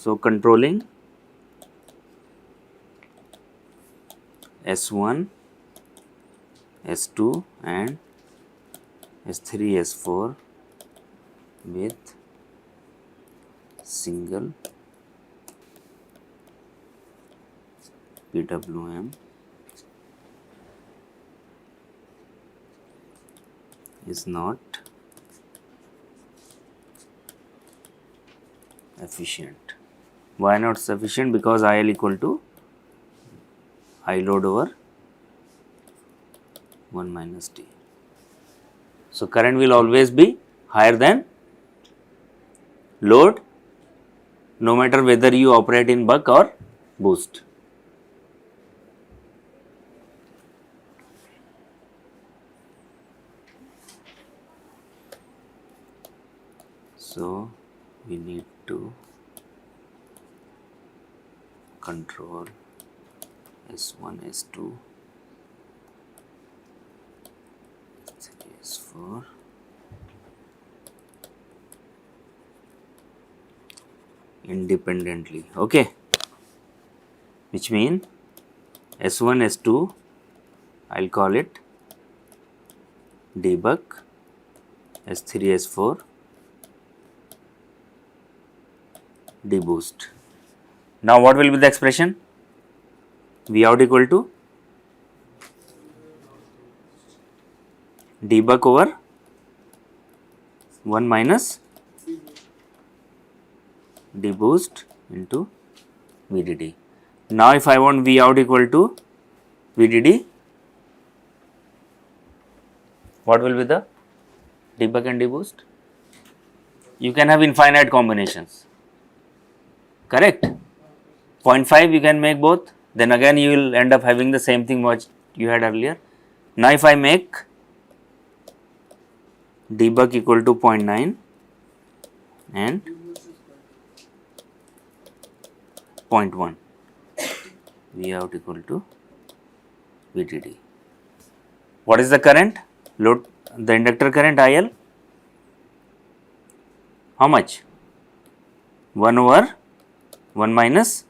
So controlling S1, S2 and S3, S4 with single PWM is not efficient. Why not sufficient? Because IL equal to I load over 1 minus T. So current will always be higher than load, no matter whether you operate in buck or boost. So we need to control S1, S2, S3, S4 independently, okay, which means S1, S2 I will call it debug, S3, S4 deboost. Now what will be the expression? V out equal to debug over 1 minus deboost into VDD. Now if I want V out equal to VDD, what will be the debug and deboost? You can have infinite combinations, correct? 0.5 you can make both, then again you will end up having the same thing what you had earlier. Now if I make debug equal to 0.9 and 0.1, V out equal to VDD. What is the current? Load the inductor current IL. How much? 1 over 1 minus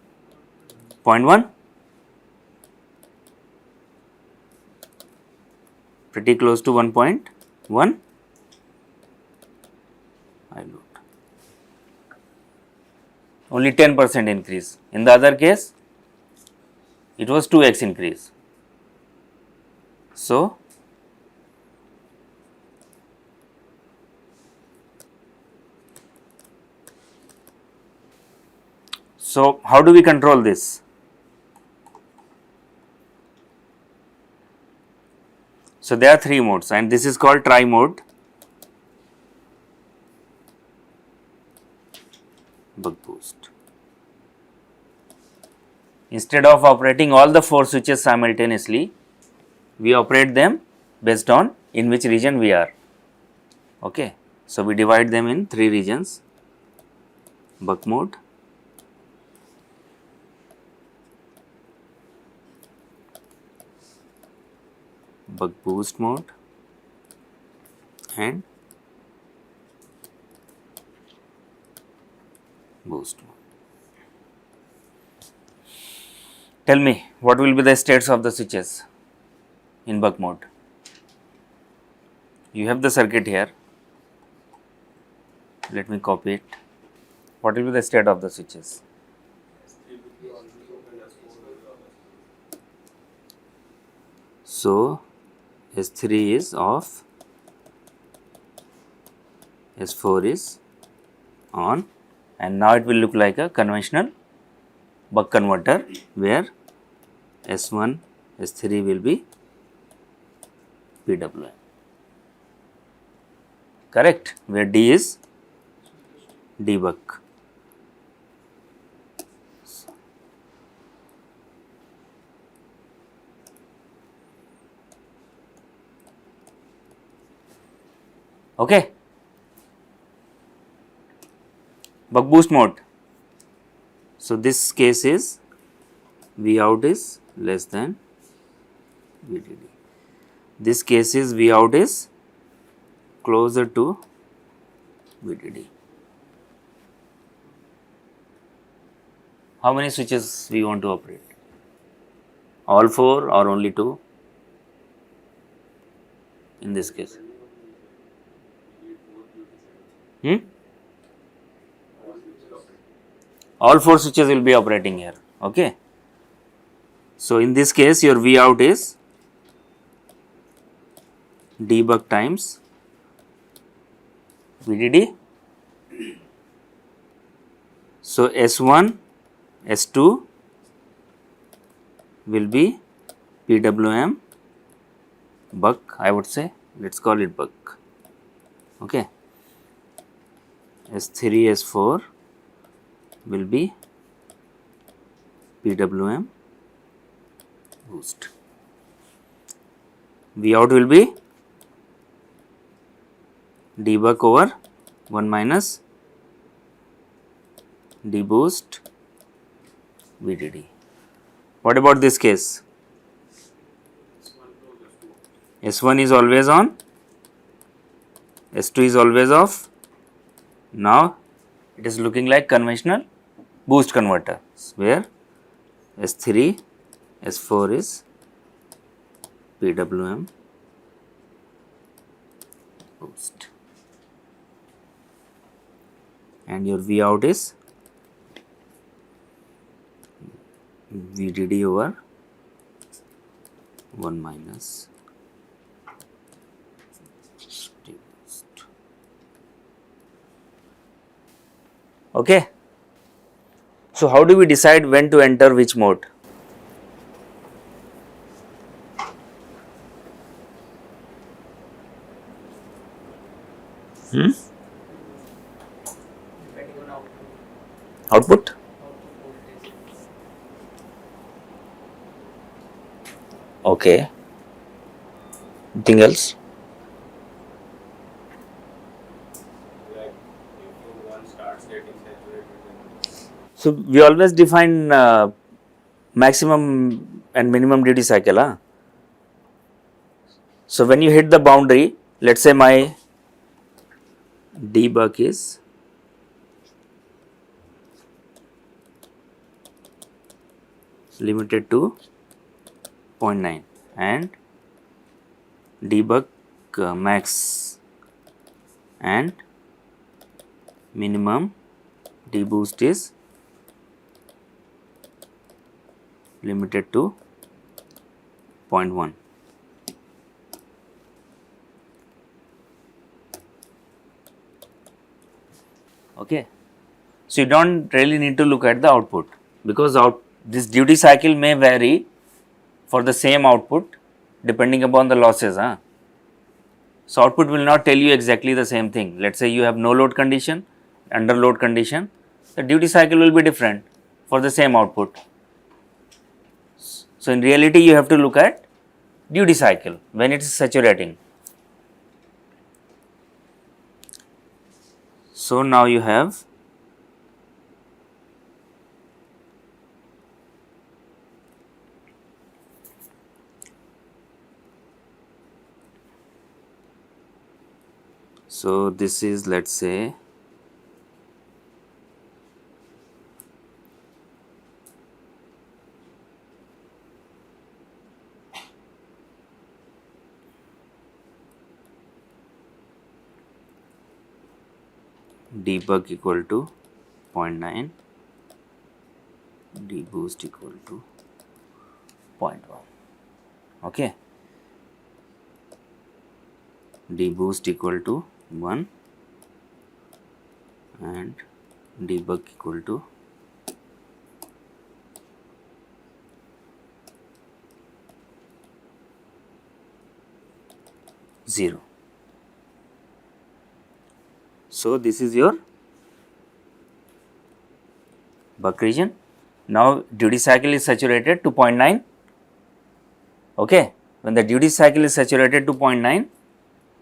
0.1, pretty close to 1.1 I load. Only 10% increase. In the other case, it was 2x increase. So how do we control this? So there are 3 modes and this is called tri mode buck boost. Instead of operating all the 4 switches simultaneously, we operate them based on in which region we are. Okay. So we divide them in 3 regions: buck mode, buck boost mode and boost mode. Tell me what will be the states of the switches in buck mode. You have the circuit here, let me copy it. What will be the state of the switches? So S3 is off, S4 is on, and now it will look like a conventional buck converter where S1, S3 will be PWM, correct, where D is debug. Okay. Buck boost mode. So this case is V out is less than VDD. This case is V out is closer to VDD. How many switches we want to operate? All 4 or only 2 in this case? All 4 switches will be operating here. Okay. So in this case your V out is debug times VDD. So S1, S2 will be PWM buck, I would say, let's call it buck. Okay. S3, S4 will be PWM boost. V out will be debug over 1 minus deboost VDD. What about this case? S1 is always on, S2 is always off. Now it is looking like conventional boost converter where S3, S4 is PWM boost and your V out is VDD over 1 minus deboost. Okay. So how do we decide when to enter which mode? Output? Okay. Anything else? So we always define maximum and minimum duty cycle. Huh? So when you hit the boundary, let's say my debug is limited to 0.9 and debug max and minimum deboost is limited to 0.1. Okay. So you don't really need to look at the output because this duty cycle may vary for the same output depending upon the losses. Huh? So output will not tell you exactly the same thing. Let's say you have no load condition, under load condition, the duty cycle will be different for the same output. So in reality you have to look at duty cycle when it is saturating. So now you have so this is, let's say, debug equal to 0.9, deboost equal to 0.1. Okay. Deboost equal to 1 and debug equal to 0. So this is your buck region. Now duty cycle is saturated to 0.9. Okay. When the duty cycle is saturated to 0.9,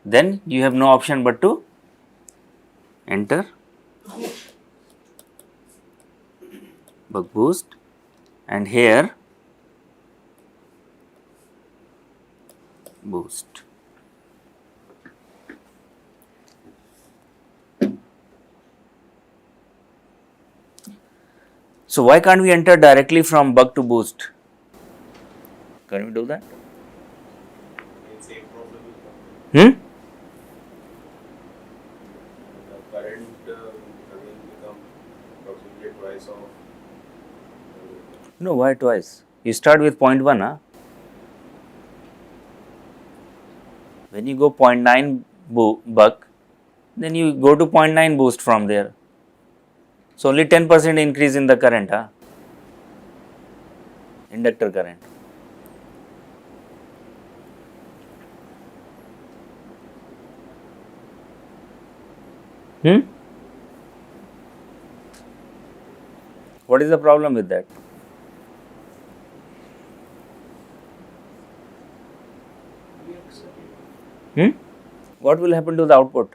then you have no option but to enter buck boost and here boost. So why can't we enter directly from buck to boost? Can we do that? Same problem will come. Hmm? The current again become approximately twice of. No, why twice? You start with 0.1, huh? When you go 0.9 buck, then you go to 0.9 boost from there. So only 10% increase in the current, huh? Inductor current. Hmm? What is the problem with that? Hmm? What will happen to the output?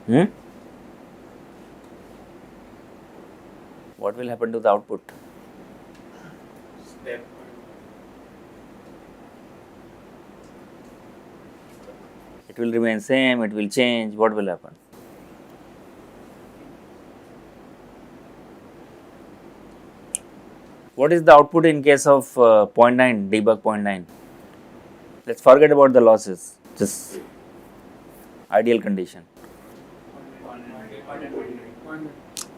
Hmm? What will happen to the output? Step. It will remain same, it will change, what will happen? What is the output in case of 0.9, debug 0.9? Let's forget about the losses, just ideal condition.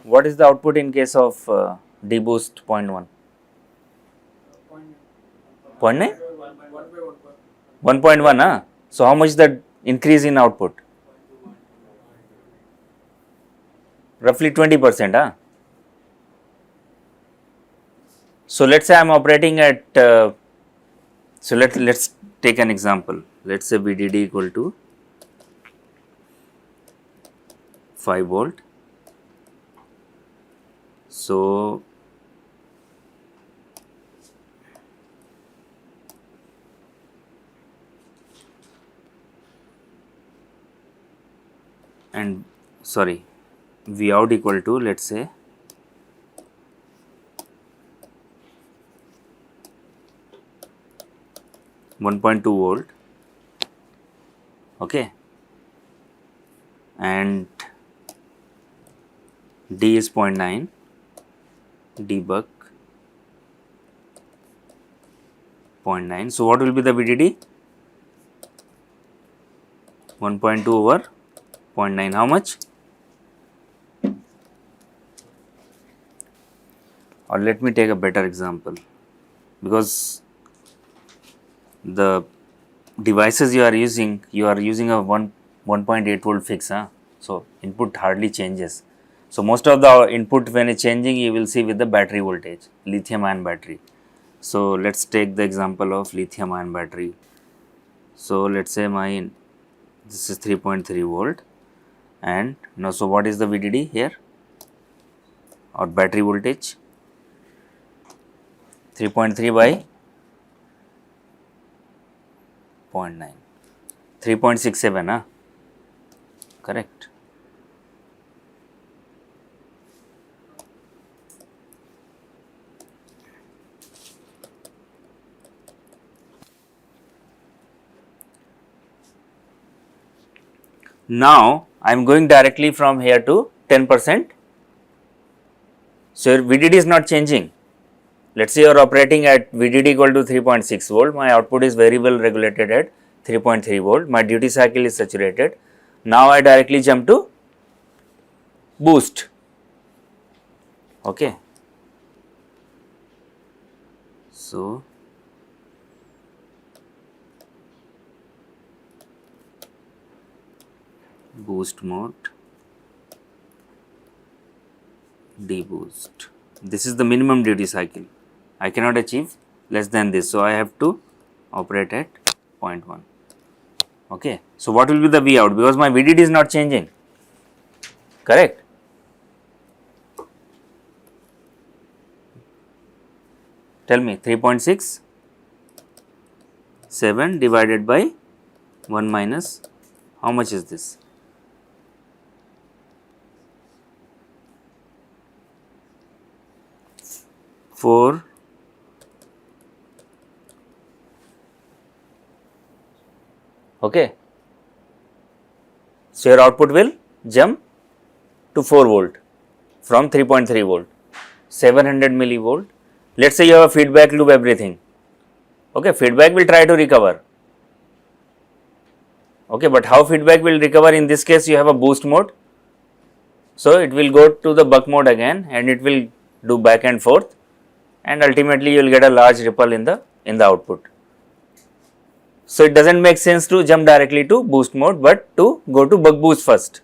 What is the output in case of deboost 0.1? 0.9? 1.1, huh? So how much that increase in output? Roughly 20%, huh? So let's say I am operating at, so let's take an example. Let's say VDD equal to 5 volt. So and sorry, V out equal to, let's say, 1.2 volt, okay, and D is 0.9, debug 0.9. So what will be the VDD? 1.2 over 0.9. How much? Or let me take a better example, because the devices you are using a 1.8 volt fix, huh? So input hardly changes. So most of the input when it's changing, you will see with the battery voltage, lithium ion battery. So let's take the example of lithium ion battery. So let's say this is 3.3 volt, and now so what is the VDD here, or battery voltage? 3.3 by 0.9, 3.67, huh? Correct. Now I am going directly from here to 10%. So your VDD is not changing. Let's say you are operating at VDD equal to 3.6 volt. My output is very well regulated at 3.3 volt. My duty cycle is saturated. Now I directly jump to boost. Okay. So boost mode, deboost. This is the minimum duty cycle. I cannot achieve less than this. So I have to operate at 0.1. Okay. So what will be the V out, because my VDD is not changing, correct? Tell me, 3.6, 7 divided by 1 minus, how much is this? 4, okay. So your output will jump to 4 volt from 3.3 volt, 700 millivolt. Let's say you have a feedback loop, everything. Okay, feedback will try to recover. Okay, but how feedback will recover? In this case, you have a boost mode. So it will go to the buck mode again, and it will do back and forth, and ultimately you will get a large ripple in the output. So it doesn't make sense to jump directly to boost mode, but to go to buck boost first.